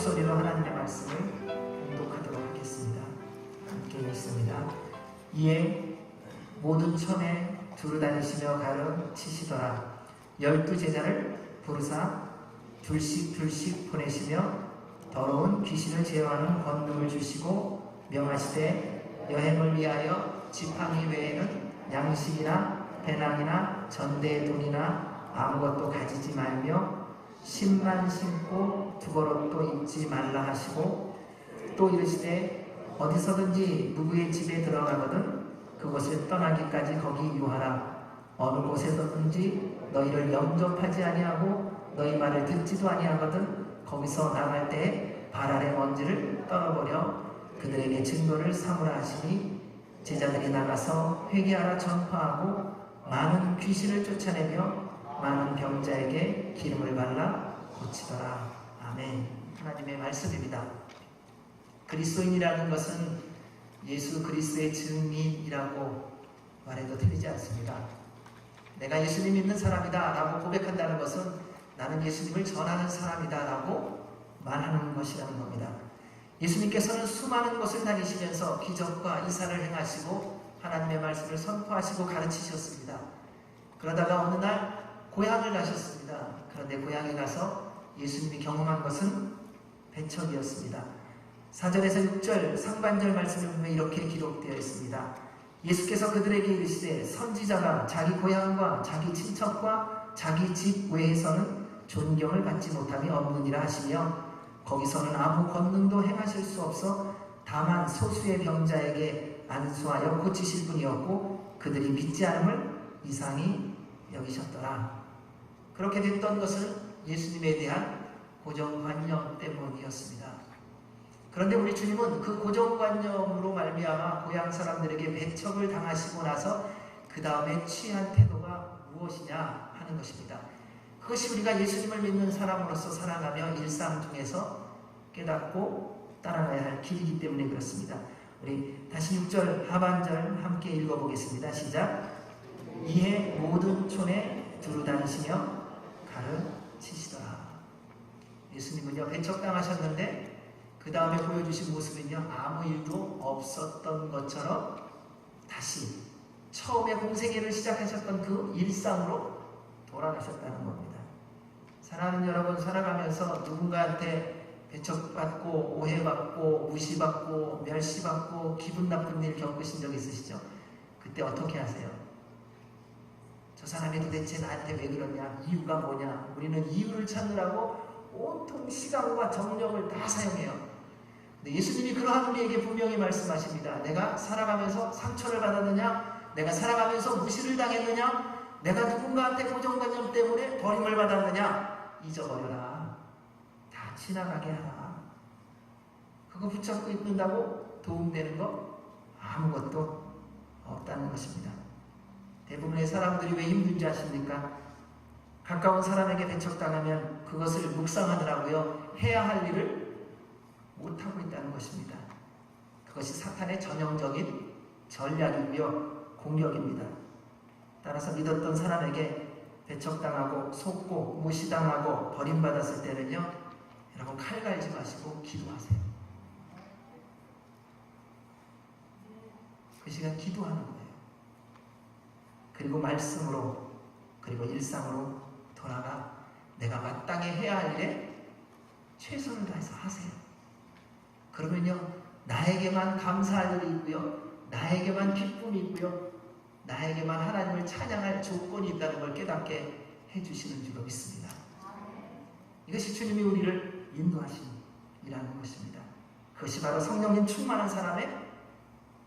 목소리로 하나님의 말씀을 봉독하도록 하겠습니다. 함께 읽습니다. 이에 모든 촌에 두루 다니시며 가르치시더라. 12제자를 부르사 둘씩 보내시며 더러운 귀신을 제어하는 권능을 주시고 명하시되 여행을 위하여 지팡이 외에는 양식이나 배낭이나 전대의 돈이나 아무것도 가지지 말며 신만 신고 두벌옷도 입지 말라 하시고 또 이르시되 어디서든지 누구의 집에 들어가거든 그곳을 떠나기까지 거기 유하라. 어느 곳에서든지 너희를 영접하지 아니하고 너희 말을 듣지도 아니하거든 거기서 나갈 때 발 아래 먼지를 떨어버려 그들에게 증거를 삼으라 하시니 제자들이 나가서 회개하라 전파하고 많은 귀신을 쫓아내며 많은 병자에게 기름을 발라 고치더라. 아멘. 하나님의 말씀입니다. 그리스도인이라는 것은 예수 그리스도의 증인이라고 말해도 틀리지 않습니다. 내가 예수님 믿는 사람이다 라고 고백한다는 것은 나는 예수님을 전하는 사람이다 라고 말하는 것이라는 겁니다. 예수님께서는 수많은 곳을 다니시면서 기적과 이사를 행하시고 하나님의 말씀을 선포하시고 가르치셨습니다. 그러다가 어느 날 고향을 가셨습니다. 그런데 고향에 가서 예수님이 경험한 것은 배척이었습니다. 4절에서 6절 상반절 말씀을 보면 이렇게 기록되어 있습니다. 예수께서 그들에게 이르시되 선지자가 자기 고향과 자기 친척과 자기 집 외에서는 존경을 받지 못함이 없느니라 하시며 거기서는 아무 권능도 행하실 수 없어 다만 소수의 병자에게 안수하여 고치실 뿐이었고 그들이 믿지 않음을 이상히 여기셨더라. 그렇게 됐던 것은 예수님에 대한 고정관념 때문이었습니다. 그런데 우리 주님은 그 고정관념으로 말미암아 고향 사람들에게 배척을 당하시고 나서 그 다음에 취한 태도가 무엇이냐 하는 것입니다. 그것이 우리가 예수님을 믿는 사람으로서 살아가며 일상 중에서 깨닫고 따라가야 할 길이기 때문에 그렇습니다. 우리 다시 6절 하반절 함께 읽어보겠습니다. 시작. 이에 모든 촌에 두루 다니시며 가르치시더라. 예수님은요 배척당하셨는데 그 다음에 보여주신 모습은요 아무 일도 없었던 것처럼 다시 처음에 공생애를 시작하셨던 그 일상으로 돌아가셨다는 겁니다. 사랑하는 여러분, 살아가면서 누군가한테 배척받고 오해받고 무시받고 멸시받고 기분 나쁜 일 겪으신 적 있으시죠? 그때 어떻게 하세요? 저 사람이 도대체 나한테 왜 그러냐? 이유가 뭐냐? 우리는 이유를 찾느라고 온통 시간과 정력을 다 사용해요. 근데 예수님이 그러한 우리에게 분명히 말씀하십니다. 내가 살아가면서 상처를 받았느냐? 내가 살아가면서 무시를 당했느냐? 내가 누군가한테 고정관념 때문에 버림을 받았느냐? 잊어버려라. 다 지나가게 하라. 그거 붙잡고 있는다고 도움되는 거 아무것도 없다는 것입니다. 대부분의 사람들이 왜 힘든지 아십니까? 가까운 사람에게 배척당하면 그것을 묵상하느라고요 해야 할 일을 못하고 있다는 것입니다. 그것이 사탄의 전형적인 전략이고요 공격입니다. 따라서 믿었던 사람에게 배척당하고 속고 무시당하고 버림받았을 때는요 여러분 칼 갈지 마시고 기도하세요. 그 시간 기도하는 거예요. 그리고 말씀으로 그리고 일상으로 돌아가 내가 마땅히 해야 할 일에 최선을 다해서 하세요. 그러면요 나에게만 감사할 일이 있고요 나에게만 기쁨이 있고요 나에게만 하나님을 찬양할 조건이 있다는 걸 깨닫게 해주시는 줄로 믿습니다. 이것이 주님이 우리를 인도하심이라는 것입니다. 그것이 바로 성령님 충만한 사람의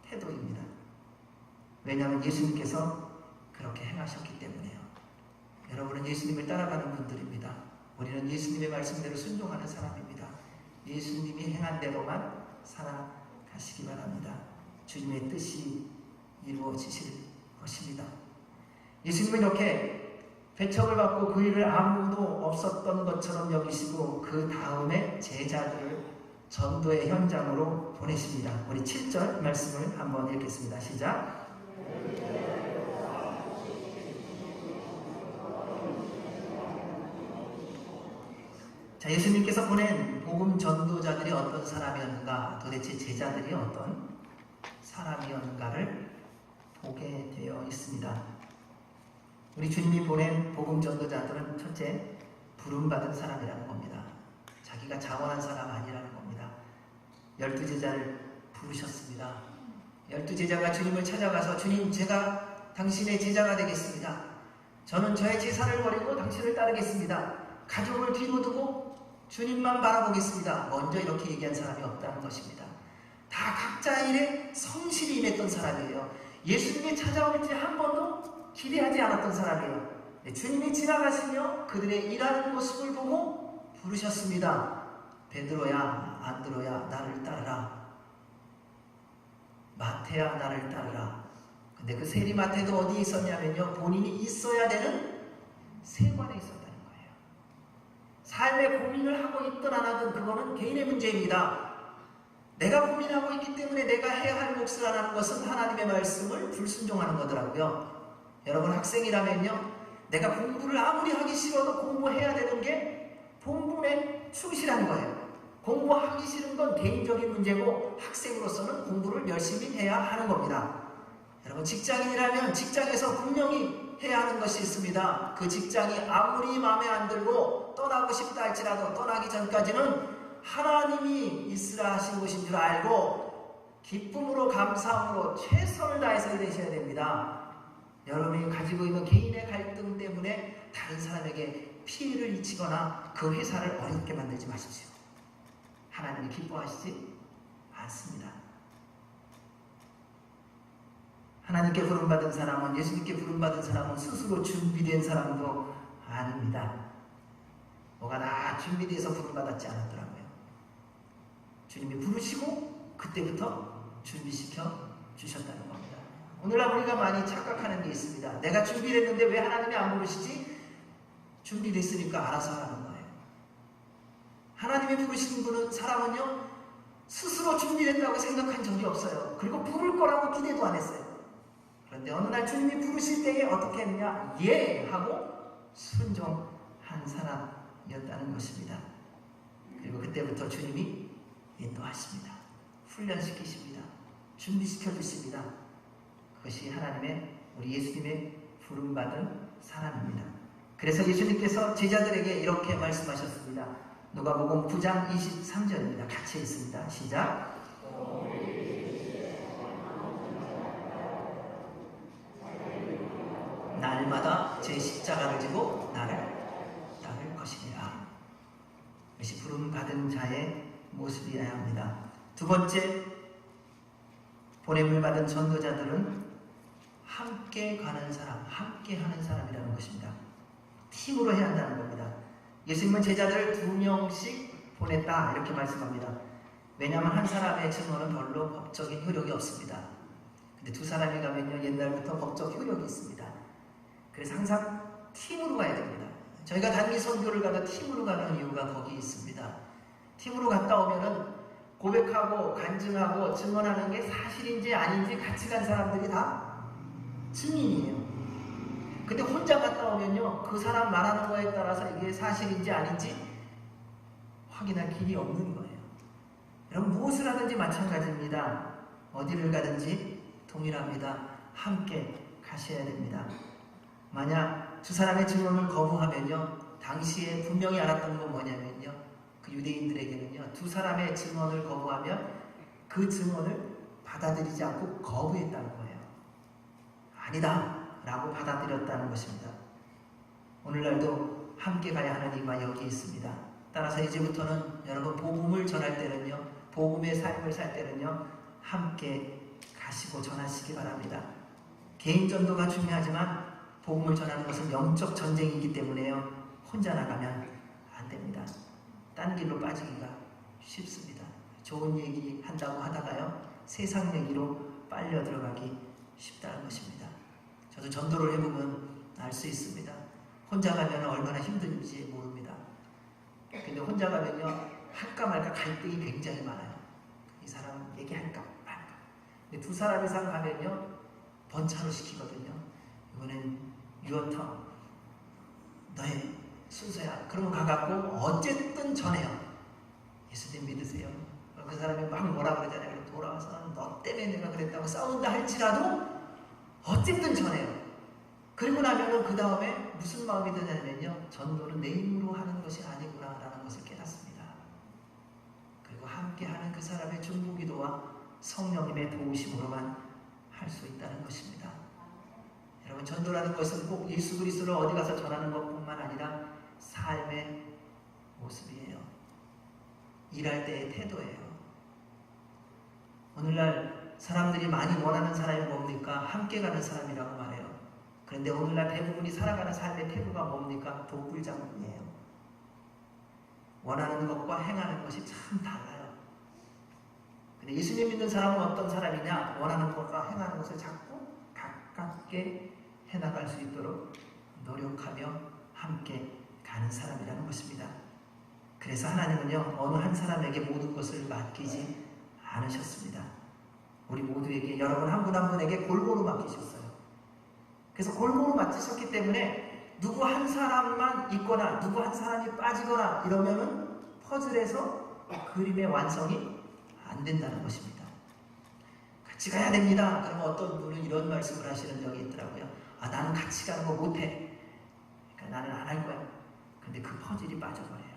태도입니다. 왜냐하면 예수님께서 그렇게 행하셨기 때문에요. 여러분은 예수님을 따라가는 분들입니다. 우리는 예수님의 말씀대로 순종하는 사람입니다. 예수님이 행한 대로만 살아가시기 바랍니다. 주님의 뜻이 이루어지실 것입니다. 예수님은 이렇게 배척을 받고 그 일을 아무도 없었던 것처럼 여기시고 그 다음에 제자들을 전도의 현장으로 보내십니다. 우리 7절 말씀을 한번 읽겠습니다. 시작. 자, 예수님께서 보낸 복음 전도자들이 어떤 사람이었는가, 도대체 제자들이 어떤 사람이었는가를 보게 되어 있습니다. 우리 주님이 보낸 복음 전도자들은 첫째, 부름받은 사람이라는 겁니다. 자기가 자원한 사람 아니라는 겁니다. 12제자를 부르셨습니다. 12제자가 주님을 찾아가서 주님, 제가 당신의 제자가 되겠습니다. 저는 저의 재산을 버리고 당신을 따르겠습니다. 가족을 뒤로 두고 주님만 바라보겠습니다. 먼저 이렇게 얘기한 사람이 없다는 것입니다. 다 각자 일에 성실히 임했던 사람이에요. 예수님이 찾아올지 한 번도 기대하지 않았던 사람이에요. 주님이 지나가시며 그들의 일하는 모습을 보고 부르셨습니다. 베드로야, 안드로야, 나를 따르라. 마태야, 나를 따르라. 근데 그 세리마태도 어디에 있었냐면요, 본인이 있어야 되는 세관에 있었다는 거예요. 삶의 고민을 하고 있든 안 하든 그거는 개인의 문제입니다. 내가 고민하고 있기 때문에 내가 해야 할 몫을 안 하는 것은 하나님의 말씀을 불순종하는 거더라고요. 여러분, 학생이라면요, 내가 공부를 아무리 하기 싫어도 공부해야 되는 게 본분에 충실한 거예요. 공부하기 싫은 건 개인적인 문제고 학생으로서는 공부를 열심히 해야 하는 겁니다. 여러분, 직장인이라면 직장에서 분명히 해야 하는 것이 있습니다. 그 직장이 아무리 마음에 안 들고 떠나고 싶다 할지라도 떠나기 전까지는 하나님이 있으라 하신 곳인 줄 알고 기쁨으로 감사함으로 최선을 다해서 일하셔야 됩니다. 여러분이 가지고 있는 개인의 갈등 때문에 다른 사람에게 피해를 끼치거나 그 회사를 어렵게 만들지 마십시오. 하나님이 기뻐하시지 않습니다. 하나님께 부름받은 사람은, 예수님께 부름받은 사람은 스스로 준비된 사람도 아닙니다. 뭐가 다 준비돼서 부름받았지 않았더라고요. 주님이 부르시고 그때부터 준비시켜 주셨다는 겁니다. 오늘날 우리가 많이 착각하는 게 있습니다. 내가 준비를 했는데 왜 하나님이 안 부르시지? 준비됐으니까 알아서 하라는 거예요. 하나님이 부르신 분은, 사람은요, 스스로 준비된다고 생각한 적이 없어요. 그리고 부를 거라고 기대도 안 했어요. 그런데 어느 날 주님이 부르실 때에 어떻게 했냐? 예! 하고 순종한 사람이었다는 것입니다. 그리고 그때부터 주님이 인도하십니다. 훈련시키십니다. 준비시켜 주십니다. 그것이 하나님의, 우리 예수님의 부름받은 사람입니다. 그래서 예수님께서 제자들에게 이렇게 말씀하셨습니다. 누가복음 9장 23절입니다. 같이 읽습니다. 시작. 날마다 제 십자가를 지고 나를 따를 것이니라. 이것이 부름받은 자의 모습이어야 합니다. 두 번째, 보냄을 받은 전도자들은 함께 가는 사람, 함께 하는 사람이라는 것입니다. 팀으로 해야 한다는 겁니다. 예수님은 제자들을 2명씩 보냈다, 이렇게 말씀합니다. 왜냐하면 한 사람의 증언은 별로 법적인 효력이 없습니다. 근데 두 사람이 가면요, 옛날부터 법적 효력이 있습니다. 그래서 항상 팀으로 가야 됩니다. 저희가 단기 선교를 가도 팀으로 가는 이유가 거기 있습니다. 팀으로 갔다 오면은 고백하고 간증하고 증언하는 게 사실인지 아닌지 같이 간 사람들이 다 증인이에요. 근데 혼자 갔다 오면요, 그 사람 말하는 거에 따라서 이게 사실인지 아닌지 확인할 길이 없는 거예요. 여러분, 무엇을 하든지 마찬가지입니다. 어디를 가든지 동일합니다. 함께 가셔야 됩니다. 만약 두 사람의 증언을 거부하면요, 당시에 분명히 알았던 건 뭐냐면요, 그 유대인들에게는요, 두 사람의 증언을 거부하면 그 증언을 받아들이지 않고 거부했다는 거예요. 아니다 라고 받아들였다는 것입니다. 오늘날도 함께 가야 하는 이유가 여기 있습니다. 따라서 이제부터는 여러분, 복음을 전할 때는요, 복음의 삶을 살 때는요, 함께 가시고 전하시기 바랍니다. 개인 전도가 중요하지만 복음을 전하는 것은 영적 전쟁이기 때문에요, 혼자 나가면 안 됩니다. 딴 길로 빠지기가 쉽습니다. 좋은 얘기 한다고 하다가요, 세상 얘기로 빨려 들어가기 쉽다는 것입니다. 저도 전도를 해보면 알 수 있습니다. 혼자 가면 얼마나 힘든지 모릅니다. 근데 혼자 가면요, 할까 말까 갈등이 굉장히 많아요. 이 사람 얘기할까 말까. 근데 두 사람 이상 가면요, 번차로 시키거든요. 이번엔 유언터, 너의 순서야. 그러면 가갖고 어쨌든 전해요. 예수님 믿으세요. 그 사람이 막 뭐라 그러잖아요. 돌아와서 너 때문에 내가 그랬다고 싸운다 할지라도 어쨌든 전해요. 그리고 나면은 그 다음에 무슨 마음이 드냐면요. 전도는 내 힘으로 하는 것이 아니구나라는 것을 깨닫습니다. 그리고 함께하는 그 사람의 중보기도와 성령님의 도우심으로만 할 수 있다는 것입니다. 여러분, 전도라는 것은 꼭 예수 그리스도를 어디 가서 전하는 것뿐만 아니라 삶의 모습이에요. 일할 때의 태도예요. 오늘날 사람들이 많이 원하는 사람이 뭡니까? 함께 가는 사람이라고 말해요. 그런데 오늘날 대부분이 살아가는 삶의 태도가 뭡니까? 독불장군이에요. 원하는 것과 행하는 것이 참 달라요. 근데 예수님 믿는 사람은 어떤 사람이냐? 원하는 것과 행하는 것을 자꾸 가깝게 해나갈 수 있도록 노력하며 함께 가는 사람이라는 것입니다. 그래서 하나님은요, 어느 한 사람에게 모든 것을 맡기지 않으셨습니다. 우리 모두에게, 여러분 한 분 한 분에게 골고루 맡기셨어요. 그래서 골고루 맡기셨기 때문에 누구 한 사람만 있거나 누구 한 사람이 빠지거나 이러면은 퍼즐에서 그림의 완성이 안 된다는 것입니다. 같이 가야 됩니다. 그러면 어떤 분은 이런 말씀을 하시는 적이 있더라고요. 아, 나는 같이 가는 거 못해. 그러니까 나는 안 할 거야. 근데 그 퍼즐이 빠져버려요.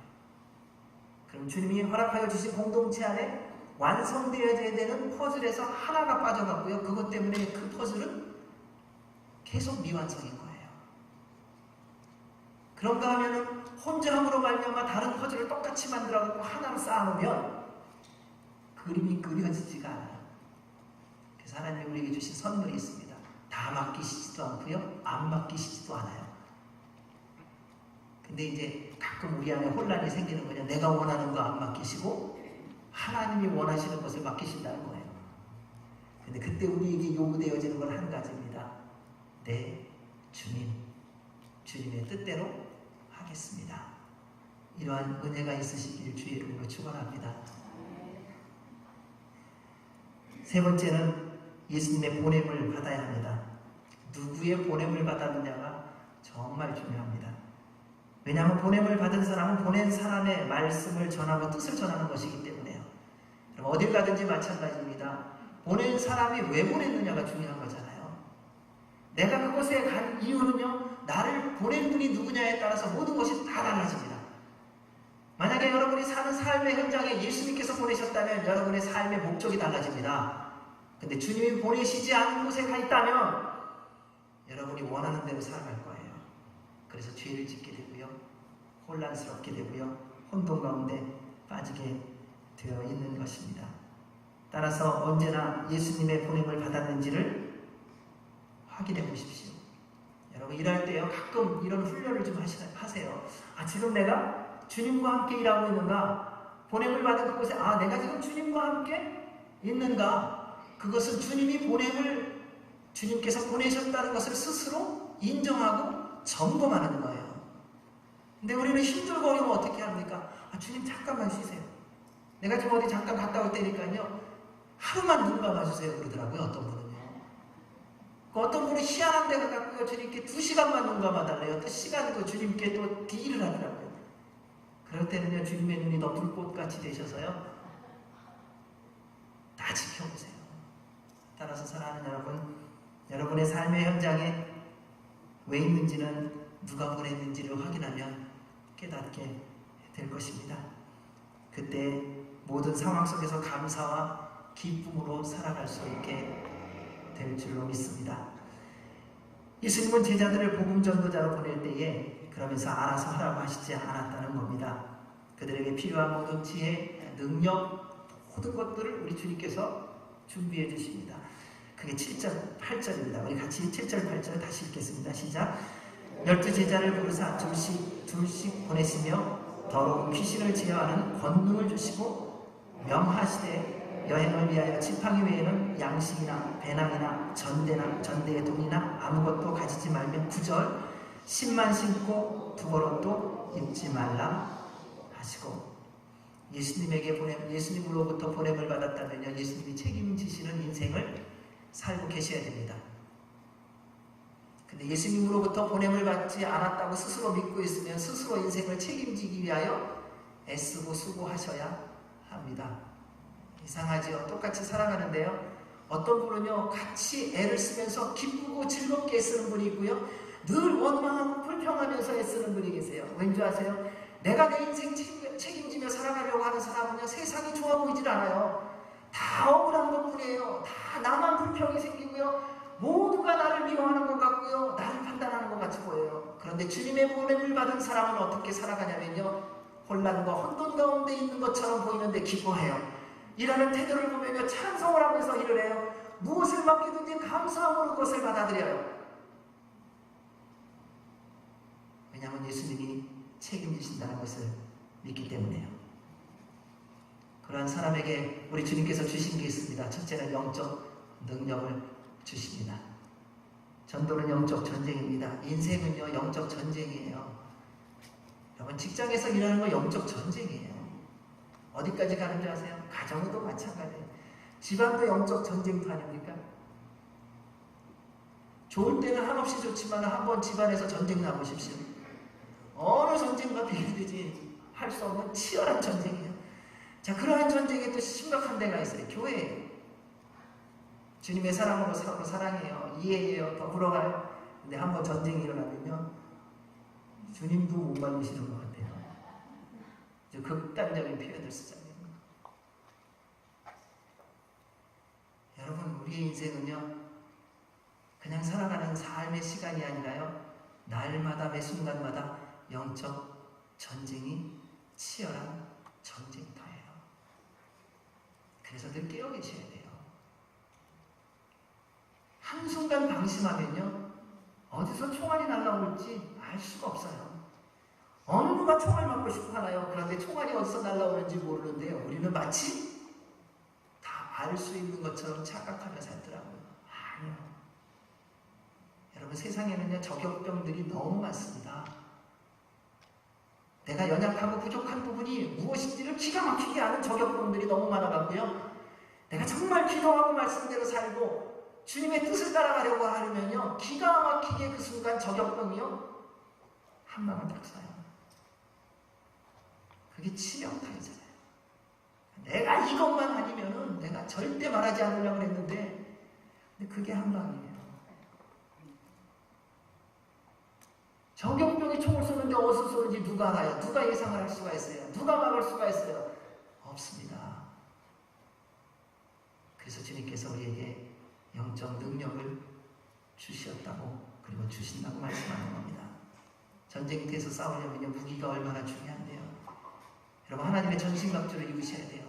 그럼 주님이 허락하여 주신 공동체 안에 완성되어야 되는 퍼즐에서 하나가 빠져갔고요. 그것 때문에 그 퍼즐은 계속 미완성인 거예요. 그런가 하면은 혼자 함으로 말미암아 다른 퍼즐을 똑같이 만들어갖고 하나로 쌓아놓으면 그림이 그려지지가 않아요. 그래서 하나님이 우리에게 주신 선물이 있습니다. 다 맡기시지도 않고요. 안 맡기시지도 않아요. 근데 이제 가끔 우리 안에 혼란이 생기는 거냐. 내가 원하는 거 안 맡기시고 하나님이 원하시는 것을 맡기신다는 거예요. 근데 그때 우리에게 요구되어지는 건 한 가지입니다. 네, 주님의 뜻대로 하겠습니다. 이러한 은혜가 있으시길 주의 이름으로 축원합니다. 세 번째는 예수님의 보냄을 받아야 합니다. 누구의 보냄을 받았느냐가 정말 중요합니다. 왜냐하면 보냄을 받은 사람은 보낸 사람의 말씀을 전하고 뜻을 전하는 것이기 때문에요. 그럼 어딜 가든지 마찬가지입니다. 보낸 사람이 왜 보냈느냐가 중요한 거잖아요. 내가 그곳에 간 이유는요, 나를 보낸 분이 누구냐에 따라서 모든 것이 다 달라집니다. 만약에 여러분이 사는 삶의 현장에 예수님께서 보내셨다면 여러분의 삶의 목적이 달라집니다. 근데 주님이 보내시지 않은 곳에 가 있다면 여러분이 원하는 대로 살아갈 거예요. 그래서 죄를 짓게 되고요, 혼란스럽게 되고요, 혼돈 가운데 빠지게 되어 있는 것입니다. 따라서 언제나 예수님의 보냄을 받았는지를 확인해 보십시오. 여러분 일할 때요, 가끔 이런 훈련을 좀 하세요. 아, 지금 내가 주님과 함께 일하고 있는가? 보냄을 받은 그곳에 내가 지금 주님과 함께 있는가? 그것은 주님이 주님께서 보내셨다는 것을 스스로 인정하고 점검하는 거예요. 근데 우리는 힘들고 어려우면 어떻게 합니까? 주님 잠깐만 쉬세요. 내가 지금 어디 잠깐 갔다 올 테니까요, 하루만 눈 감아주세요 그러더라고요. 어떤 분은요. 어떤 분은 희한한 데가 갖고요, 주님께 2시간만 눈 감아달래요. 또 시간도 주님께 또 딜을 하더라고요. 그럴 때는요, 주님의 눈이 더 불꽃같이 되셔서요, 다 지켜보세요. 따라서 사랑하는 여러분, 여러분의 삶의 현장에 왜 있는지는, 누가 보냈는지를 확인하면 깨닫게 될 것입니다. 그때 모든 상황 속에서 감사와 기쁨으로 살아갈 수 있게 될 줄로 믿습니다. 예수님은 제자들을 복음 전도자로 보낼 때에 그러면서 알아서 하라고 하시지 않았다는 겁니다. 그들에게 필요한 모든 지혜, 능력, 모든 것들을 우리 주님께서 준비해 주십니다. 그게 7절, 8절입니다. 우리 같이 7절, 8절 다시 읽겠습니다. 시작. 12제자를 부르사 둘씩 보내시며 더러운 귀신을 제어하는 권능을 주시고 명하시되 여행을 위하여 지팡이 외에는 양식이나 배낭이나 전대의 돈이나 아무것도 가지지 말며 9절 10만 신고 두벌옷도 입지 말라 하시고, 예수님으로부터 보냄을 받았다면요, 예수님이 책임지시는 인생을 살고 계셔야 됩니다. 근데 예수님으로부터 보냄을 받지 않았다고 스스로 믿고 있으면 스스로 인생을 책임지기 위하여 애쓰고 수고하셔야 합니다. 이상하지요? 똑같이 살아가는데요. 어떤 분은요, 같이 애를 쓰면서 기쁘고 즐겁게 애쓰는 분이 있고요, 늘 원망하고 불평하면서 애쓰는 분이 계세요. 왠지 아세요? 내가 내 인생 책임지며 살아가려고 하는 사람은요, 세상이 좋아 보이질 않아요. 다 억울한 것 뿐이에요. 다 나만 불평이 생기고요, 모두가 나를 미워하는 것 같고요, 나를 판단하는 것 같이 보여요. 그런데 주님의 보냄을 받은 사람은 어떻게 살아가냐면요, 혼란과 혼돈 가운데 있는 것처럼 보이는데 기뻐해요. 일하는 태도를 보면요, 찬송을 하면서 일을 해요. 무엇을 맡기든지 감사함으로 그것을 받아들여요. 왜냐하면 예수님이 책임지신다는 것을 믿기 때문에요. 그러한 사람에게 우리 주님께서 주신 게 있습니다. 첫째는 영적 능력을 주십니다. 전도는 영적 전쟁입니다. 인생은요, 영적 전쟁이에요. 여러분, 직장에서 일하는 건 영적 전쟁이에요. 어디까지 가는 줄 아세요? 가정도 마찬가지예요. 집안도 영적 전쟁터 아닙니까? 좋을 때는 한없이 좋지만 한번 집안에서 전쟁 나보십시오. 어느 전쟁과 비교되지 할 수 없는 치열한 전쟁이에요. 자, 그러한 전쟁에 또 심각한 데가 있어요. 교회예요. 주님의 사랑으로 서로 사랑해요. 이해해요. 더불어가요. 근데 한번 전쟁이 일어나면요, 주님도 못 말리시는 것 같아요. 극단적인 표현을 쓰자면, 여러분, 우리의 인생은요, 그냥 살아가는 삶의 시간이 아니라요, 날마다 매 순간마다 영적 전쟁이 치열한 전쟁터예요. 그래서 늘 깨어 계셔야 돼요. 한순간 방심하면요, 어디서 총알이 날라올지 알 수가 없어요. 어느 누가 총알 맞고 싶어 하나요? 그런데 총알이 어디서 날라오는지 모르는데요, 우리는 마치 다 알 수 있는 것처럼 착각하며 살더라고요. 아니요. 여러분, 세상에는요, 저격병들이 너무 많습니다. 내가 연약하고 부족한 부분이 무엇인지를 기가 막히게 아는 저격병들이 너무 많아갖고요, 내가 정말 기도하고 말씀대로 살고 주님의 뜻을 따라가려고 하려면요, 기가 막히게 그 순간 저격병이요, 한 방울 딱 쏴요. 그게 치명타이잖아요. 내가 이것만 아니면은 내가 절대 말하지 않으려고 했는데, 근데 그게 한 방이에요. 저격병이 총을 쏘는데 어디서 쏘는지 누가 알아요? 누가 예상을 할 수가 있어요? 누가 막을 수가 있어요? 없습니다. 그래서 주님께서 우리에게 영적 능력을 주셨다고, 그리고 주신다고 말씀하는 겁니다. 전쟁터에서 싸우려면 무기가 얼마나 중요한데요. 여러분, 하나님의 전신갑주를 입으셔야 돼요.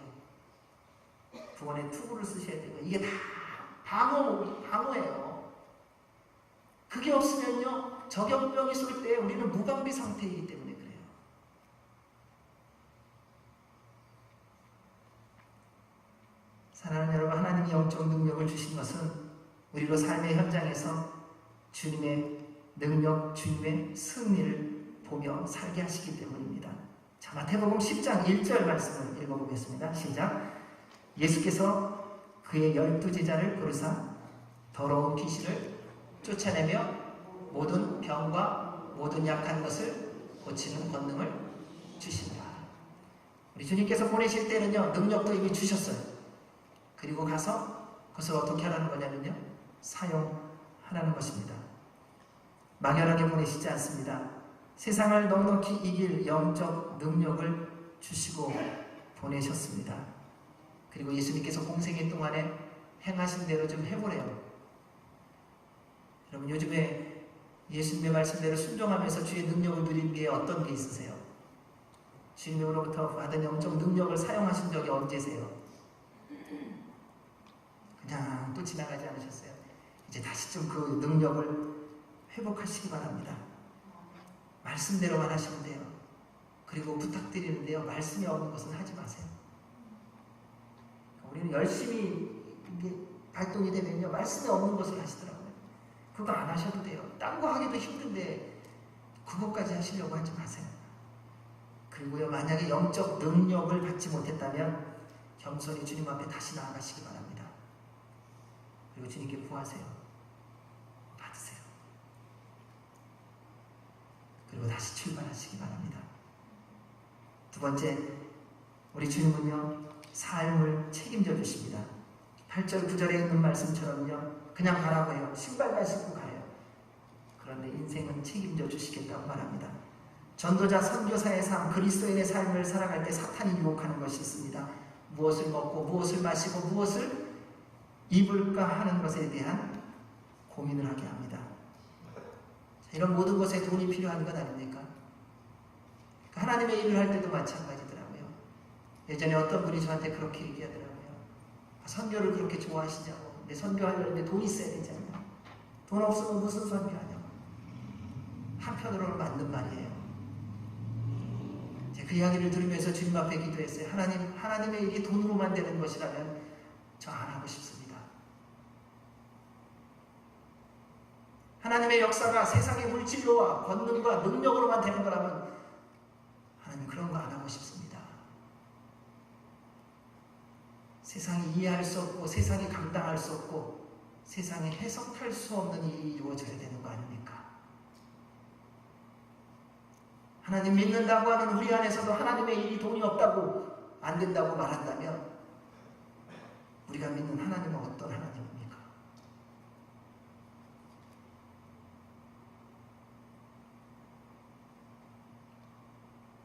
구원의 투구를 쓰셔야 되고, 이게 다 방어예요. 그게 없으면요, 저격병이 쏠 때 우리는 무방비 상태이기 때문에 그래요. 사랑하는 여러분, 하나님이 영적 능력을 주신 것은 우리로 삶의 현장에서 주님의 능력, 주님의 승리를 보며 살게 하시기 때문입니다. 자, 마태복음 10장 1절 말씀을 읽어보겠습니다. 시작. 예수께서 그의 12제자를 부르사 더러운 귀신을 쫓아내며 모든 병과 모든 약한 것을 고치는 권능을 주신다. 우리 주님께서 보내실 때는요, 능력도 이미 주셨어요. 그리고 가서 그것을 어떻게 하라는 거냐면요, 사용하라는 것입니다. 막연하게 보내시지 않습니다. 세상을 넉넉히 이길 영적 능력을 주시고 보내셨습니다. 그리고 예수님께서 공생애 동안에 행하신 대로 좀 해보래요. 여러분, 요즘에 예수님의 말씀대로 순종하면서 주의 능력을 누린 게 어떤 게 있으세요? 주님으로부터 받은 영적 능력을 사용하신 적이 언제세요? 그냥 또 지나가지 않으셨어요. 이제 다시 좀 그 능력을 회복하시기 바랍니다. 말씀대로만 하시면 돼요. 그리고 부탁드리는데요, 말씀이 없는 것은 하지 마세요. 우리는 열심히 이게 발동이 되면요, 말씀이 없는 것을 하시더라고요. 그거 안 하셔도 돼요. 딴 거 하기도 힘든데 그것까지 하시려고 하지 마세요. 그리고요, 만약에 영적 능력을 받지 못했다면 겸손히 주님 앞에 다시 나아가시기 바랍니다. 그리고 주님께 구하세요. 받으세요. 그리고 다시 출발하시기 바랍니다. 두 번째, 우리 주님은요, 삶을 책임져 주십니다. 8절 9절에 있는 말씀처럼요, 그냥 가라고 해요. 신발만 신고 가요. 그런데 인생은 책임져 주시겠다고 말합니다. 전도자 선교사의 삶, 그리스도인의 삶을 살아갈 때 사탄이 유혹하는 것이 있습니다. 무엇을 먹고 무엇을 마시고 무엇을 입을까 하는 것에 대한 고민을 하게 합니다. 이런 모든 것에 돈이 필요한 것 아닙니까? 하나님의 일을 할 때도 마찬가지더라고요. 예전에 어떤 분이 저한테 그렇게 얘기하더라고요. 선교를 그렇게 좋아하시냐고. 근데 선교하려면 돈이 있어야 되잖아요. 돈 없으면 무슨 선교하냐고. 한편으로는 맞는 말이에요. 그 이야기를 들으면서 주님 앞에 기도했어요. 하나님의 일이 돈으로만 되는 것이라면 저 안 하고 싶습니다. 하나님의 역사가 세상의 물질로와 권능과 능력으로만 되는 거라면 하나님 그런 거 안 하고 싶습니다. 세상이 이해할 수 없고 세상이 감당할 수 없고 세상에 해석할 수 없는 일이 이루어져야 되는 거 아닙니까? 하나님 믿는다고 하는 우리 안에서도 하나님의 일이 돈이 없다고 안 된다고 말한다면 우리가 믿는 하나님은 어떤 하나님입니까?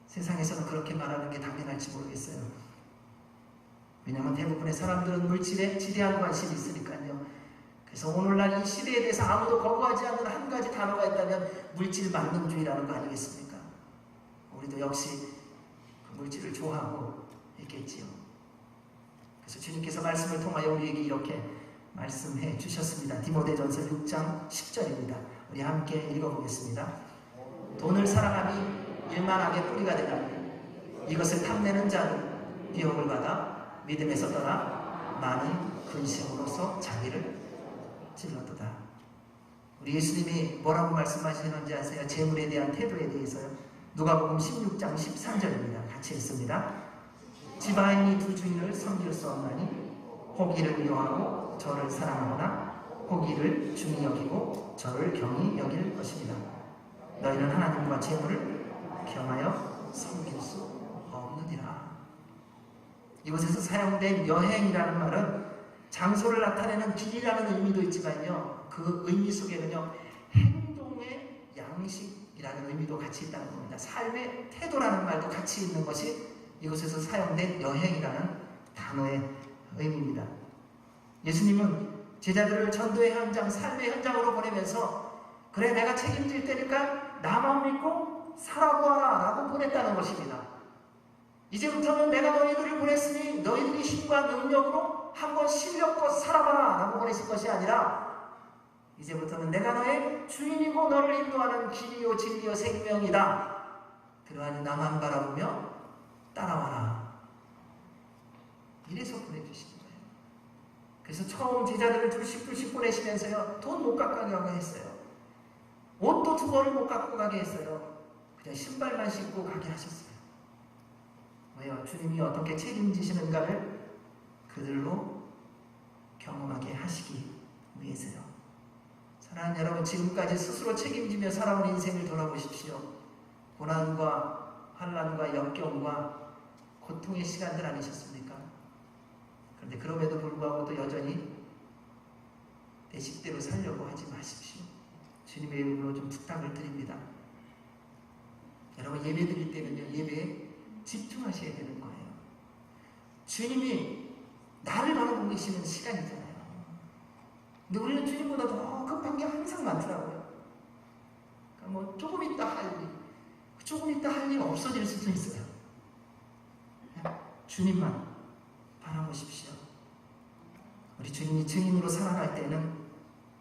세상에서는 그렇게 말하는 게 당연할지 모르겠어요. 왜냐하면 대부분의 사람들은 물질에 지대한 관심이 있으니까요. 그래서 오늘날 이 시대에 대해서 아무도 거부하지 않는 한 가지 단어가 있다면 물질 만능주의라는 거 아니겠습니까? 우리도 역시 그 물질을 좋아하고 있겠지요. 그래서 주님께서 말씀을 통하여 우리에게 이렇게 말씀해 주셨습니다. 디모데전서 6장 10절입니다. 우리 함께 읽어보겠습니다. 돈을 사랑함이 일만하게 뿌리가 되나니 이것을 탐내는 자는 비용을 받아 믿음에서 떠나 많은 근심으로서 자기를 찔렀도다. 우리 예수님이 뭐라고 말씀하시는지 아세요? 재물에 대한 태도에 대해서요. 누가복음 16장 13절입니다. 같이 읽습니다. 지바인이 두 주인을 섬길 수 없나니 혹이를 미워하고 저를 사랑하거나 혹이를 중히 여기고 저를 경히 여길 것입니다. 너희는 하나님과 재물을 겸하여 섬길 수 없느니라. 이곳에서 사용된 여행이라는 말은 장소를 나타내는 길이라는 의미도 있지만요, 그 의미 속에는요 행동의 양식이라는 의미도 같이 있다는 겁니다. 삶의 태도라는 말도 같이 있는 것이 이곳에서 사용된 여행이라는 단어의 의미입니다. 예수님은 제자들을 전도의 현장, 삶의 현장으로 보내면서 그래 내가 책임질 테니까 나만 믿고 살아보아라 라고 보냈다는 것입니다. 이제부터는 내가 너희들을 보냈으니 너희들이 힘과 능력으로 한번 실력껏 살아봐라 라고 보내신 것이 아니라 이제부터는 내가 너의 주인이고 너를 인도하는 길이요 진리요 생명이다. 그러하니 나만 바라보며 따라와라. 이래서 보내주시는 거예요. 그래서 처음 제자들을 둘씩 보내시면서요 돈 못 갖고 가게 했어요. 옷도 두 벌을 못 갖고 가게 했어요. 그냥 신발만 신고 가게 하셨어요. 왜요? 주님이 어떻게 책임지시는가를 그들로 경험하게 하시기 위해서요. 사랑하는 여러분, 지금까지 스스로 책임지며 살아온 인생을 돌아보십시오. 고난과 환난과 역경과 고통의 시간들 아니셨습니까? 그런데 그럼에도 불구하고도 여전히 내 식대로 살려고 하지 마십시오. 주님의 이름으로 좀 부탁을 드립니다. 여러분 예배 드릴 때는요, 예배에 집중하셔야 되는 거예요. 주님이 나를 바라보고 계시는 시간이잖아요. 근데 우리는 주님보다 더 급한 게 항상 많더라고요. 그러니까 뭐 조금 있다 할 일 없어질 수도 있어요. 주님만 바라보십시오. 우리 주님이 증인으로 살아갈 때는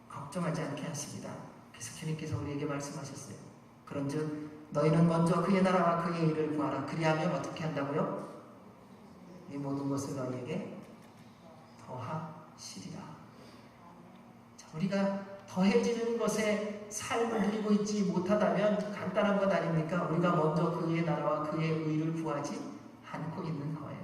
걱정하지 않게 하십니다. 그래서 주님께서 우리에게 말씀하셨어요. 그런즉 너희는 먼저 그의 나라와 그의 일을 구하라. 그리하면 어떻게 한다고요? 이 모든 것을 너희에게 더하시리라. 자, 우리가 더해지는 것에 삶을 누리고 있지 못하다면 간단한 것 아닙니까? 우리가 먼저 그의 나라와 그의 의를 구하지 않고 있는 거예요.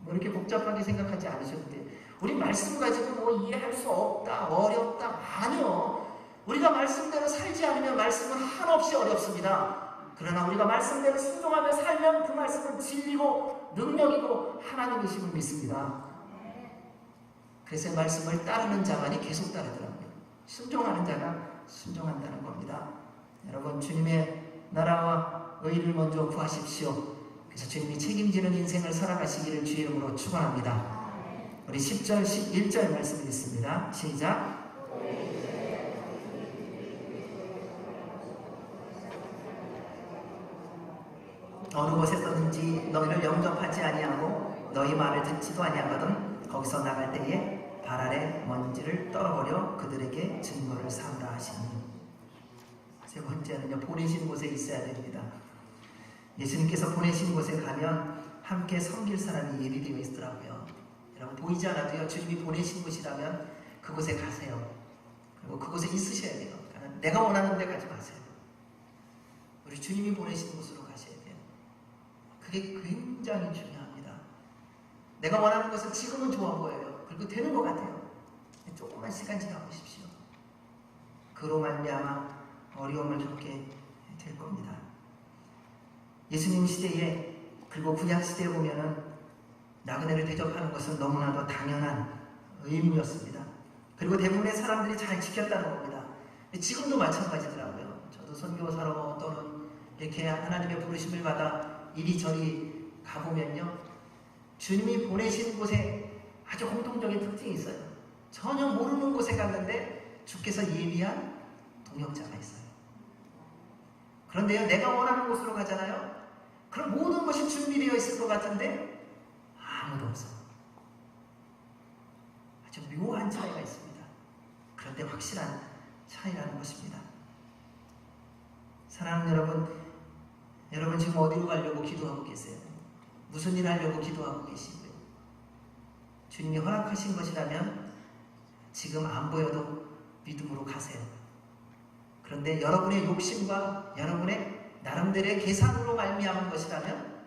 뭐 이렇게 복잡하게 생각하지 않으셔도 돼요. 우리 말씀 가지고 뭐 이해할 수 없다, 어렵다. 아니요. 우리가 말씀대로 살지 않으면 말씀은 한없이 어렵습니다. 그러나 우리가 말씀대로 순종하며 살면 그 말씀은 진리고 능력이고 하나님이심을 믿습니다. 그래서 말씀을 따르는 자만이 계속 따르더라고요. 순종하는 자가 순종한다는 겁니다. 여러분, 주님의 나라와 의를 먼저 구하십시오. 그래서 주님이 책임지는 인생을 살아가시기를 주의 이름으로 축원합니다. 우리 10절, 11절 말씀 읽습니다. 시작. 어느 곳에서든지 너희를 영접하지 아니하고 너희 말을 듣지도 아니하거든 거기서 나갈 때에 발 아래 먼지를 떨어버려 그들에게 증거를 삼으라 하시니. 세 번째는요, 보내신 곳에 있어야 됩니다. 예수님께서 보내신 곳에 가면 함께 섬길 사람이 예비되어 있더라고요. 여러분, 보이지 않아도요, 주님이 보내신 곳이라면 그곳에 가세요. 그리고 그곳에 있으셔야 돼요. 그러니까 내가 원하는 데 가지 마세요. 우리 주님이 보내신 곳으로 가셔야 돼요. 그게 굉장히 중요합니다. 내가 원하는 것은 지금은 좋아 보여요. 그리고 되는 것 같아요. 조금만 시간 지나보십시오. 그로 말미암아 어려움을 겪게 될 겁니다. 예수님 시대에, 그리고 구약 시대에 보면은 나그네를 대접하는 것은 너무나도 당연한 의무였습니다. 그리고 대부분의 사람들이 잘 지켰다는 겁니다. 지금도 마찬가지더라고요. 저도 선교사로 또는 이렇게 하나님의 부르심을 받아 이리저리 가보면요, 주님이 보내신 곳에 아주 공통적인 특징이 있어요. 전혀 모르는 곳에 갔는데 주께서 예비한 동역자가 있어요. 그런데요, 내가 원하는 곳으로 가잖아요. 그럼 모든 것이 준비되어 있을 것 같은데 아무도 없어. 아주 묘한 차이가 있습니다. 그런데 확실한 차이라는 것입니다. 사랑하는 여러분 지금 어디로 가려고 기도하고 계세요? 무슨 일 하려고 기도하고 계시고요? 주님이 허락하신 것이라면 지금 안 보여도 믿음으로 가세요. 그런데 여러분의 욕심과 여러분의 나름대로의 계산으로 말미암은 것이라면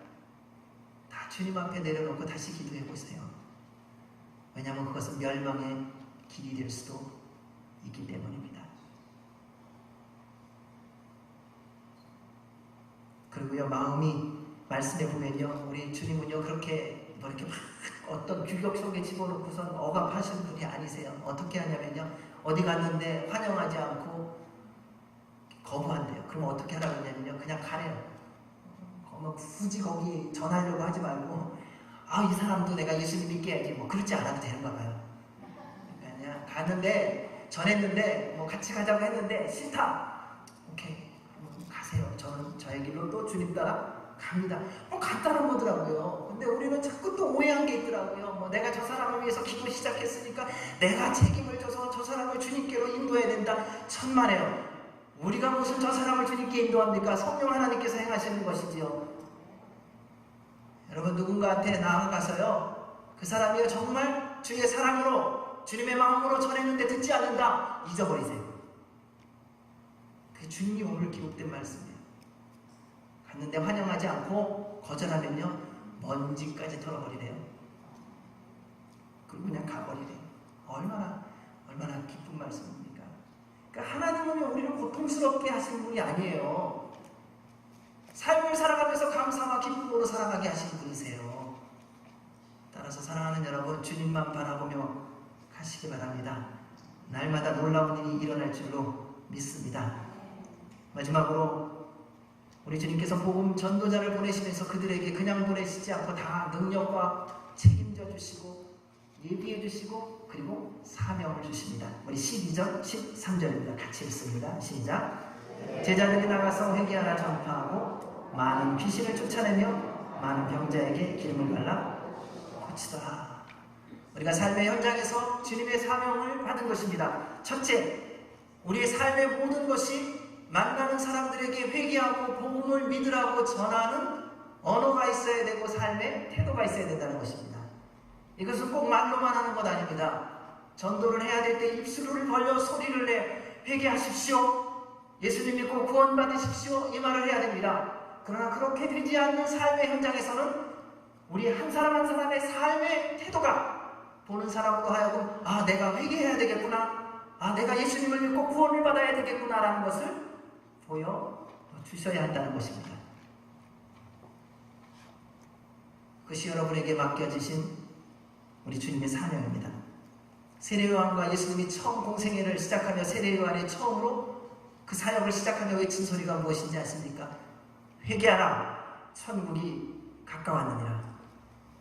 다 주님 앞에 내려놓고 다시 기도해 보세요. 왜냐하면 그것은 멸망의 길이 될 수도 있기 때문입니다. 그리고요, 마음이, 말씀에 보면요, 우리 주님은요, 그렇게 막 어떤 규격 속에 집어넣고선 억압하시는 분이 아니세요. 어떻게 하냐면요, 어디 갔는데 환영하지 않고 거부한대요. 그럼 어떻게 하라고 했냐면요, 그냥 가래요. 굳이 거기 전하려고 하지 말고, 이 사람도 내가 예수님 믿게 해야지, 그렇지 않아도 되는가 봐요. 그냥 갔는데, 전했는데, 같이 가자고 했는데 싫다. 오케이, 가세요. 저는 저의 길로 또 주님 따라 갑니다. 갔다는 거더라고요. 근데 우리는 자꾸 또 오해한 게 있더라고요. 내가 저 사람을 위해서 기도 시작했으니까 내가 책임을 져서 저 사람을 주님께로 인도해야 된다. 천만에요. 우리가 무슨 저 사람을 주님께 인도합니까? 성령 하나님께서 행하시는 것이지요. 여러분, 누군가한테 나아가서요, 그 사람이요, 정말 주의 사랑으로, 주님의 마음으로 전했는데 듣지 않는다. 잊어버리세요. 그게 주님이 오늘 기록된 말씀이에요. 갔는데 환영하지 않고 거절하면요, 먼지까지 털어버리래요. 그리고 그냥 가버리래요. 얼마나 기쁜 말씀입니까? 그러니까 하나님은 우리를 고통스럽게 하시는 분이 아니에요. 삶을 살아가면서 감사와 기쁨으로 살아가게 하시는 분이세요. 따라서 사랑하는 여러분, 주님만 바라보며 가시기 바랍니다. 날마다 놀라운 일이 일어날 줄로 믿습니다. 마지막으로 우리 주님께서 복음 전도자를 보내시면서 그들에게 그냥 보내시지 않고 다 능력과 책임져 주시고 예비해 주시고 그리고 사명을 주십니다. 우리 12절, 13절입니다. 같이 읽습니다. 시작. 제자들이 나가서 회개하라 전파하고 많은 귀신을 쫓아내며 많은 병자에게 기름을 발라 고치더라. 우리가 삶의 현장에서 주님의 사명을 받은 것입니다. 첫째, 우리의 삶의 모든 것이 만나는 사람들에게 회개하고 복음을 믿으라고 전하는 언어가 있어야 되고 삶의 태도가 있어야 된다는 것입니다. 이것은 꼭 말로만 하는 것 아닙니다. 전도를 해야 될 때 입술을 벌려 소리를 내 회개하십시오. 예수님 믿고 구원받으십시오. 이 말을 해야 됩니다. 그러나 그렇게 되지 않는 삶의 현장에서는 우리 한 사람 한 사람의 삶의 태도가 보는 사람으로 하여금 내가 회개해야 되겠구나. 내가 예수님을 믿고 구원을 받아야 되겠구나 라는 것을 보여줘야 주셔야 한다는 것입니다. 그것이 여러분에게 맡겨주신 우리 주님의 사명입니다. 세례요한과 예수님이 처음 공생애를 시작하며 세례요한이 처음으로 그 사역을 시작하며 외친 소리가 무엇인지 아십니까? 회개하라, 천국이 가까웠느니라.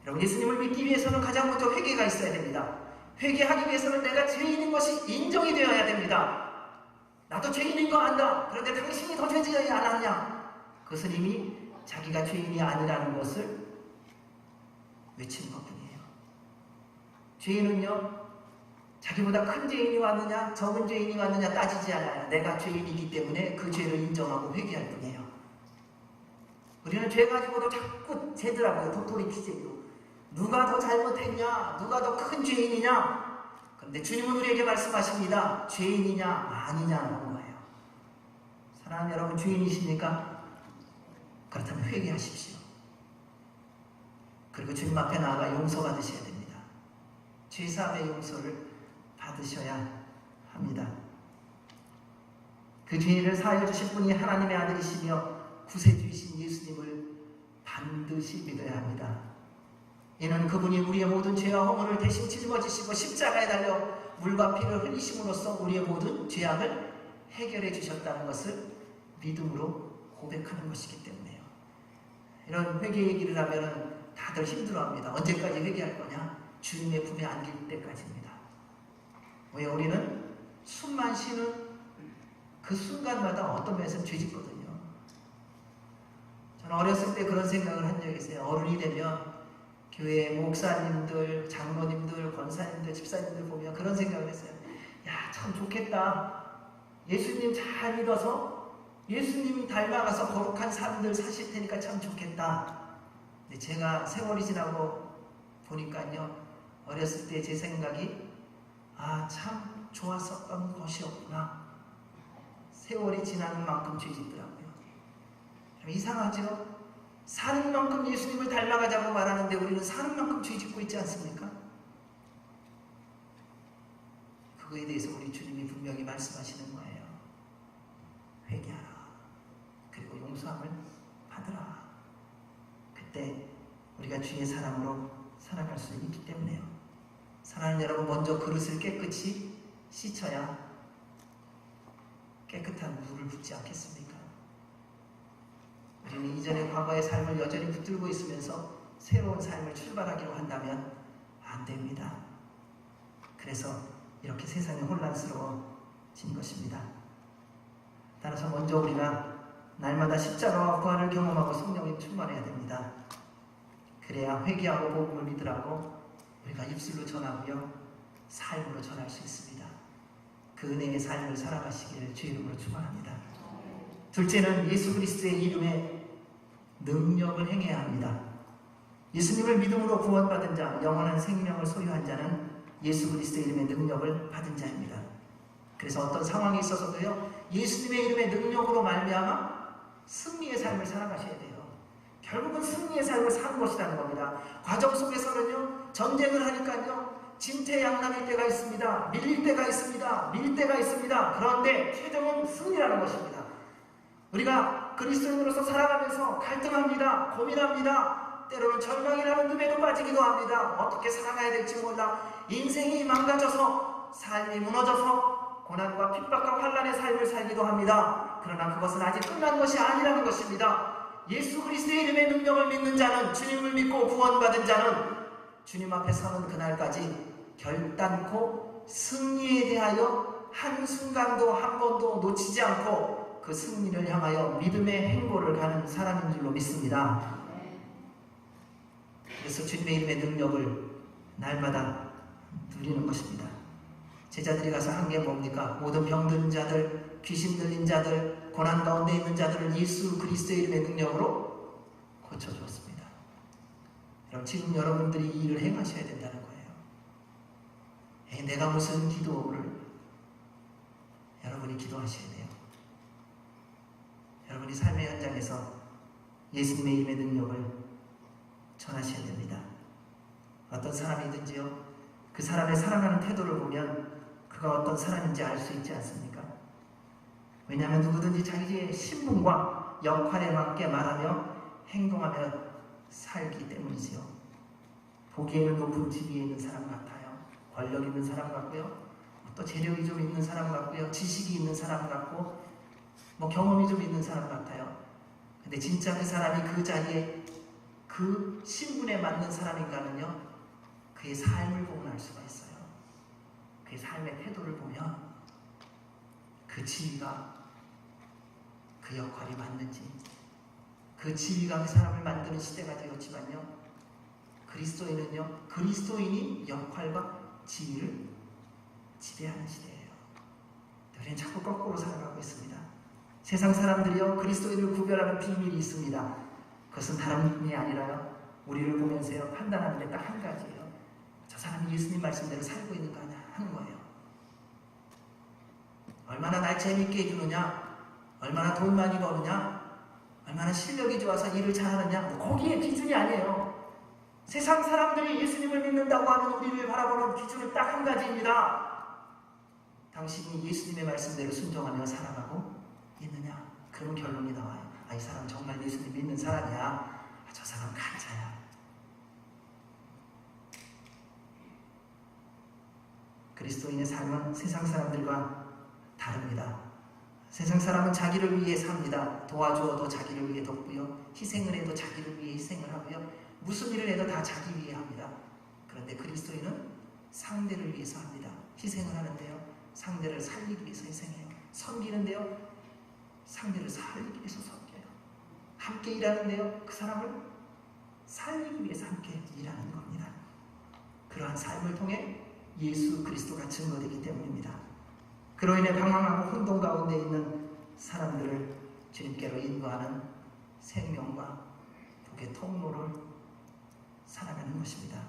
여러분, 예수님을 믿기 위해서는 가장 먼저 회개가 있어야 됩니다. 회개하기 위해서는 내가 죄인인 것이 인정이 되어야 됩니다. 나도 죄인인 거 안다. 그런데 당신이 더 죄지지 않았냐? 그것은 이미 자기가 죄인이 아니라는 것을 외치는 것뿐이에요. 죄인은요, 자기보다 큰 죄인이 왔느냐 적은 죄인이 왔느냐 따지지 않아요. 내가 죄인이기 때문에 그 죄를 인정하고 회개할 뿐이에요. 우리는 죄 가지고도 자꾸 재더라고요. 도토리 키재기로. 누가 더 잘못했냐? 누가 더 큰 죄인이냐? 그런데 주님은 우리에게 말씀하십니다. 죄인이냐 아니냐는 거예요. 사랑하는 여러분, 죄인이십니까? 그렇다면 회개하십시오. 그리고 주님 앞에 나아가 용서받으셔야 됩니다. 죄사함의 용서를 받으셔야 합니다. 그 죄인을 사하여 주실 분이 하나님의 아들이시며 구세주이신 예수님을 반드시 믿어야 합니다. 이는 그분이 우리의 모든 죄와 허물을 대신 짊어지시고 십자가에 달려 물과 피를 흘리심으로써 우리의 모든 죄악을 해결해 주셨다는 것을 믿음으로 고백하는 것이기 때문에요. 이런 회개 얘기를 하면 다들 힘들어합니다. 언제까지 회개할 거냐? 주님의 품에 안길 때까지입니다. 왜? 우리는 숨만 쉬는 그 순간마다 어떤 면에서는 죄짓거든요. 저는 어렸을 때 그런 생각을 한 적이 있어요. 어른이 되면 교회 목사님들, 장로님들, 권사님들, 집사님들 보면 그런 생각을 했어요. 야, 참 좋겠다. 예수님 잘 믿어서 예수님 닮아가서 거룩한 삶들 사실 테니까 참 좋겠다. 근데 제가 세월이 지나고 보니까요, 어렸을 때 제 생각이 참 좋았었던 것이었구나. 세월이 지나는 만큼 죄짓더라고요. 이상하죠? 사는 만큼 예수님을 닮아가자고 말하는데 우리는 사는 만큼 죄짓고 있지 않습니까? 그거에 대해서 우리 주님이 분명히 말씀하시는 거예요. 회개하라. 그리고 용서함을 받으라. 그때 우리가 주의 사람으로 살아갈 수 있기 때문에요. 사랑하는 여러분, 먼저 그릇을 깨끗이 씻어야 깨끗한 물을 붓지 않겠습니까? 우리는 이전의 과거의 삶을 여전히 붙들고 있으면서 새로운 삶을 출발하기로 한다면 안 됩니다. 그래서 이렇게 세상이 혼란스러워진 것입니다. 따라서 먼저 우리가 날마다 십자가와 부활을 경험하고 성령에 충만해야 됩니다. 그래야 회개하고 복음을 믿으라고 우리가 입술로 전하고요, 삶으로 전할 수 있습니다. 그 은혜의 삶을 살아가시기를 주의 이름으로 축원합니다. 둘째는 예수 그리스도의 이름에 능력을 행해야 합니다. 예수님을 믿음으로 구원받은 자, 영원한 생명을 소유한 자는 예수 그리스도의 이름의 능력을 받은 자입니다. 그래서 어떤 상황이 있어서도요, 예수님의 이름의 능력으로 말미암아 승리의 삶을 살아가셔야 돼요. 결국은 승리의 삶을 사는 것이라는 겁니다. 과정 속에서는요, 전쟁을 하니까요, 진퇴양난일 때가 있습니다. 밀릴 때가 있습니다. 밀 때가 있습니다. 그런데 최종은 승리라는 것입니다. 우리가 그리스도인으로서 살아가면서 갈등합니다. 고민합니다. 때로는 절망이라는 늪에도 빠지기도 합니다. 어떻게 살아가야 될지 몰라 인생이 망가져서 삶이 무너져서 고난과 핍박과 환난의 삶을 살기도 합니다. 그러나 그것은 아직 끝난 것이 아니라는 것입니다. 예수 그리스도의 이름의 능력을 믿는 자는, 주님을 믿고 구원받은 자는 주님 앞에 서는 그날까지 결단코 승리에 대하여 한순간도 한 번도 놓치지 않고 그 승리를 향하여 믿음의 행보를 가는 사람인 줄로 믿습니다. 그래서 주님의 이름의 능력을 날마다 누리는 것입니다. 제자들이 가서 한 게 뭡니까? 모든 병든 자들, 귀신 들린 자들, 고난 가운데 있는 자들을 예수 그리스도의 이름의 능력으로 고쳐주었습니다. 여러분, 지금 여러분들이 이 일을 행하셔야 된다는 거예요. 내가 무슨 기도를 여러분이 기도하셔야 돼요. 여러분이 삶의 현장에서 예수님의 이름의 능력을 전하셔야 됩니다. 어떤 사람이든지요, 그 사람의 살아가는 태도를 보면 그가 어떤 사람인지 알 수 있지 않습니까? 왜냐하면 누구든지 자기의 신분과 역할에 맞게 말하며 행동하며 살기 때문이지요. 보기에는 높은 집 위에 있는 사람 같아요. 권력 있는 사람 같고요. 또 재력이 좀 있는 사람 같고요. 지식이 있는 사람 같고 경험이 좀 있는 사람 같아요. 근데 진짜 그 사람이 그 자리에 그 신분에 맞는 사람인가는요, 그의 삶을 보면 알 수가 있어요. 그의 삶의 태도를 보면 그 지위가 그 역할이 맞는지, 그 지위가 그 사람을 만드는 시대가 되었지만요, 그리스도인은요, 그리스도인이 역할과 지위를 지배하는 시대예요. 우리는 자꾸 거꾸로 살아가고 있습니다. 세상 사람들이요, 그리스도인을 구별하는 비밀이 있습니다. 그것은 다른 분이 아니라요, 우리를 보면서요, 판단하는 데 딱 한 가지예요. 저 사람이 예수님 말씀대로 살고 있는가 하는 거예요. 얼마나 날 재밌게 해주느냐, 얼마나 돈 많이 버느냐, 얼마나 실력이 좋아서 일을 잘하느냐, 거기에 기준이 아니에요. 세상 사람들이 예수님을 믿는다고 하는 우리를 바라보는 기준은 딱 한 가지입니다. 당신이 예수님의 말씀대로 순종하며 살아가고 있느냐? 그런 결론이 나와요. 이 사람 정말 예수님 믿는 사람이야. 저 사람 가짜야. 그리스도인의 삶은 세상 사람들과 다릅니다. 세상 사람은 자기를 위해 삽니다. 도와주어도 자기를 위해 돕고요. 희생을 해도 자기를 위해 희생을 하고요. 무슨 일을 해도 다 자기 위해 합니다. 그런데 그리스도인은 상대를 위해서 합니다. 희생을 하는데요, 상대를 살리기 위해서 희생해요. 섬기는데요, 상대를 살리기 위해서 섬겨요. 함께 일하는데요, 그 사람을 살리기 위해서 함께 일하는 겁니다. 그러한 삶을 통해 예수 그리스도가 증거되기 때문입니다. 그로 인해 방황하고 혼돈 가운데 있는 사람들을 주님께로 인도하는 생명과 복의 통로를 살아가는 것입니다.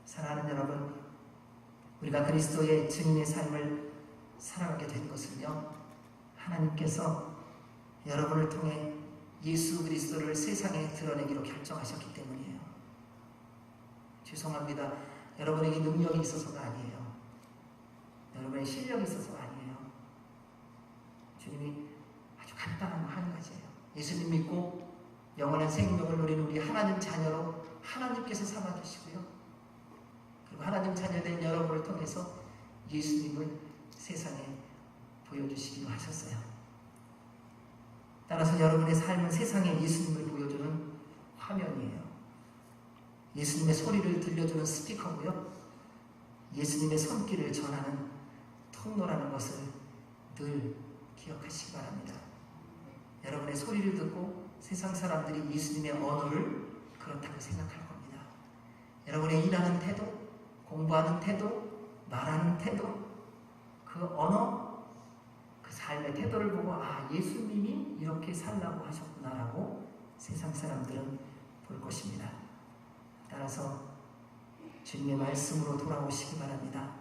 사랑하는 여러분, 우리가 그리스도의 증인의 삶을 살아가게 된 것은요, 하나님께서 여러분을 통해 예수 그리스도를 세상에 드러내기로 결정하셨기 때문이에요. 죄송합니다. 여러분에게 능력이 있어서가 아니에요. 여러분의 실력이 있어서가 아니에요. 주님이 아주 간단한 거 한 가지예요. 예수님 믿고 영원한 생명을 누리는 우리 하나님 자녀로 하나님께서 삼아주시고요, 그리고 하나님 자녀된 여러분을 통해서 예수님을 세상에 보여주시기로 하셨어요. 따라서 여러분의 삶은 세상에 예수님을 보여주는 화면이에요. 예수님의 소리를 들려주는 스피커고요, 예수님의 손길을 전하는 통로라는 것을 늘 기억하시기 바랍니다. 여러분의 소리를 듣고 세상 사람들이 예수님의 언어를 그렇다고 생각할 겁니다. 여러분의 일하는 태도, 공부하는 태도, 말하는 태도, 그 언어, 그 삶의 태도를 보고 예수님이 이렇게 살라고 하셨구나라고 세상 사람들은 볼 것입니다. 따라서 주님의 말씀으로 돌아오시기 바랍니다.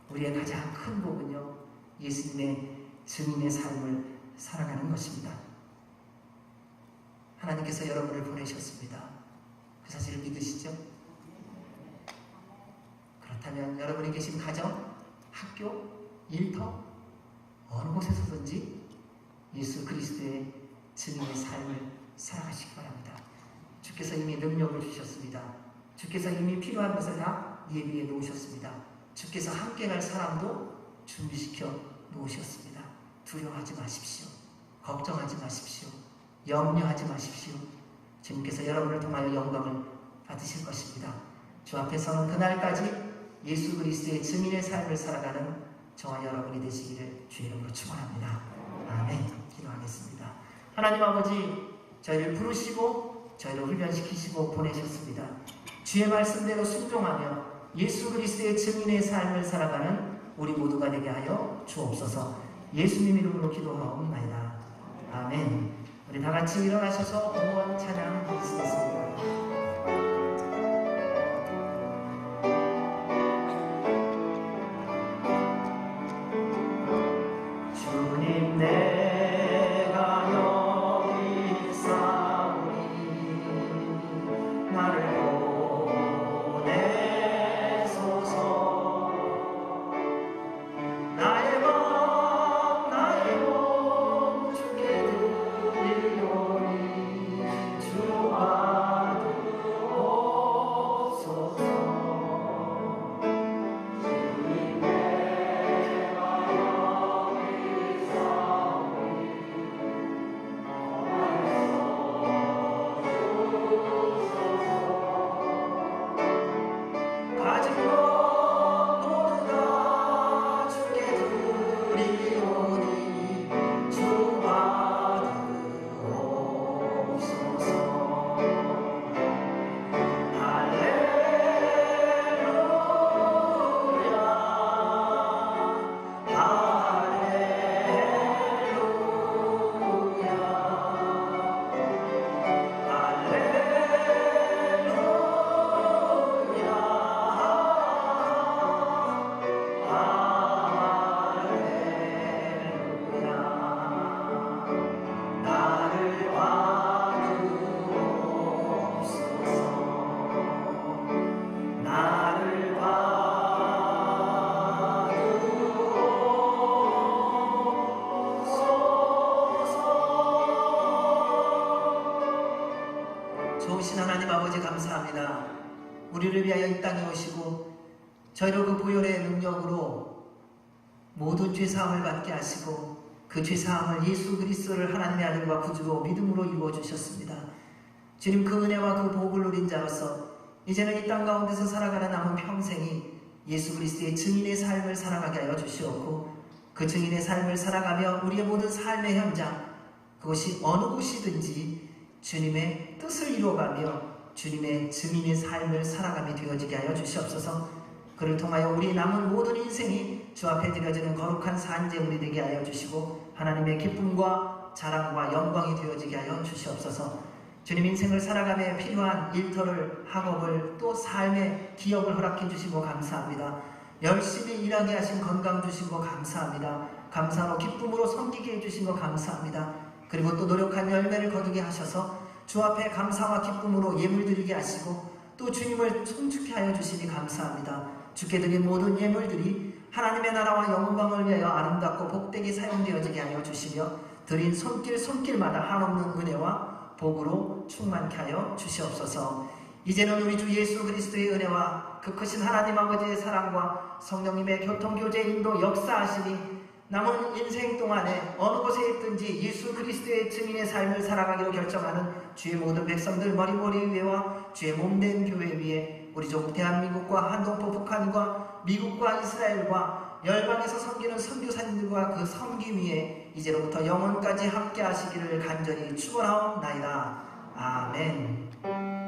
우리의 가장 큰 복은요, 예수님의 증인의 삶을 살아가는 것입니다. 하나님께서 여러분을 보내셨습니다. 그 사실을 믿으시죠? 그렇다면 여러분이 계신 가정, 학교, 일터, 어느 곳에서든지 예수 그리스도의 증인의 삶을 살아가시기 바랍니다. 주께서 이미 능력을 주셨습니다. 주께서 이미 필요한 것을 다 예비해 놓으셨습니다. 주께서 함께 갈 사람도 준비시켜 놓으셨습니다. 두려워하지 마십시오. 걱정하지 마십시오. 염려하지 마십시오. 주님께서 여러분을 통하여 영광을 받으실 것입니다. 주 앞에서는 그날까지 예수 그리스도의 증인의 삶을 살아가는 저와 여러분이 되시기를 주의 이름으로 축원합니다. 아멘. 기도하겠습니다. 하나님 아버지, 저희를 부르시고 저희를 훈련시키시고 보내셨습니다. 주의 말씀대로 순종하며 예수 그리스도의 증인의 삶을 살아가는 우리 모두가 되게 하여 주옵소서. 예수님 이름으로 기도하옵나이다. 아멘. 우리 다 같이 일어나셔서 공원 찬양 드리시겠습니다. 주님 내가 여기 있사오니 나를 보내소서. 나의 마음 나의 몸 주께 드리려 감사합니다. 우리를 위하여 이 땅에 오시고 저희로 그 보혈의 능력으로 모든 죄사함을 받게 하시고 그 죄사함을 예수 그리스도를 하나님의 아들과 구주로 믿음으로 이루어 주셨습니다. 주님, 그 은혜와 그 복을 누린 자로서 이제는 이 땅 가운데서 살아가는 남은 평생이 예수 그리스도의 증인의 삶을 살아가게 하여 주시옵고, 그 증인의 삶을 살아가며 우리의 모든 삶의 현장, 그것이 어느 곳이든지 주님의 뜻을 이루어가며 주님의 증인의 삶을 살아가며 되어지게 하여 주시옵소서. 그를 통하여 우리 남은 모든 인생이 주 앞에 드려지는 거룩한 산제물이 되게 하여 주시고 하나님의 기쁨과 자랑과 영광이 되어지게 하여 주시옵소서. 주님, 인생을 살아가며 필요한 일터를, 학업을, 또 삶의 기업을 허락해 주시고 감사합니다. 열심히 일하게 하신 건강 주신 거 감사합니다. 감사로 기쁨으로 섬기게 해주신 거 감사합니다. 그리고 또 노력한 열매를 거두게 하셔서 주 앞에 감사와 기쁨으로 예물 드리게 하시고 또 주님을 송축해 하여 주시니 감사합니다. 주께 드린 모든 예물들이 하나님의 나라와 영광을 위하여 아름답고 복되게 사용되어지게 하여 주시며 드린 손길마다 한없는 은혜와 복으로 충만케 하여 주시옵소서. 이제는 우리 주 예수 그리스도의 은혜와 그 크신 하나님 아버지의 사랑과 성령님의 교통교제 인도 역사하시니 남은 인생 동안에 어느 곳에 있든지 예수 그리스도의 증인의 삶을 살아가기로 결정하는 주의 모든 백성들 머리 위에와 주의 몸된 교회 위에 우리 조국 대한민국과 한동포 북한과 미국과 이스라엘과 열방에서 섬기는 선교사님들과 그 섬김 위에 이제로부터 영원까지 함께 하시기를 간절히 축원하옵나이다. 아멘.